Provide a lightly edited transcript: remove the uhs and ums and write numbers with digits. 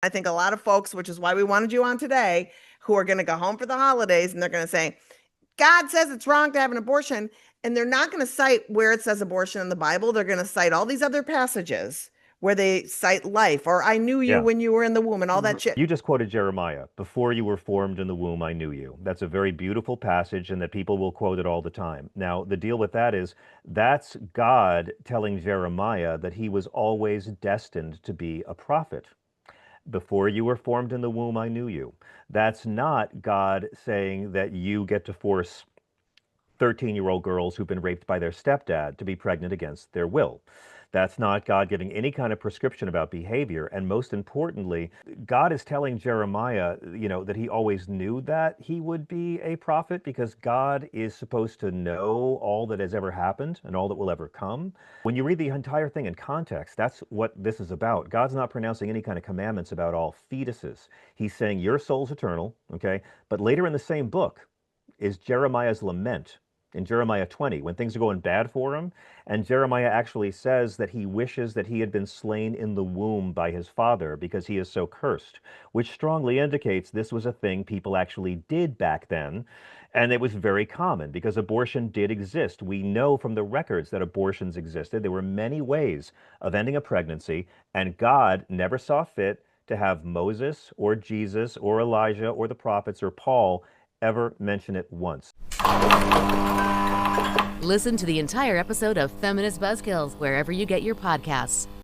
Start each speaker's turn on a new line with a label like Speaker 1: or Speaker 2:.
Speaker 1: I think a lot of folks, which is why we wanted you on today, who are going to go home for the holidays and they're going to say, God says it's wrong to have an abortion. And they're not going to cite where it says abortion in the Bible. They're going to cite all these other passages where they cite life, or I knew you
Speaker 2: Yeah.
Speaker 1: when you were in the womb, and all that shit.
Speaker 2: You just quoted Jeremiah. Before you were formed in the womb, I knew you. That's a very beautiful passage, and that people will quote it all the time. Now, the deal with that is that's God telling Jeremiah that he was always destined to be a prophet. Before you were formed in the womb, I knew you. That's not God saying that you get to force 13-year-old girls who've been raped by their stepdad to be pregnant against their will. That's not God giving any kind of prescription about behavior. And most importantly, God is telling Jeremiah, that he always knew that he would be a prophet because God is supposed to know all that has ever happened and all that will ever come. When you read the entire thing in context, that's what this is about. God's not pronouncing any kind of commandments about all fetuses. He's saying your soul's eternal, okay? But later in the same book is Jeremiah's lament in Jeremiah 20, when things are going bad for him. And Jeremiah actually says that he wishes that he had been slain in the womb by his father because he is so cursed, which strongly indicates this was a thing people actually did back then. And it was very common because abortion did exist. We know from the records that abortions existed. There were many ways of ending a pregnancy, and God never saw fit to have Moses or Jesus or Elijah or the prophets or Paul ever mention it once.
Speaker 3: Listen to the entire episode of Feminist Buzzkills wherever you get your podcasts.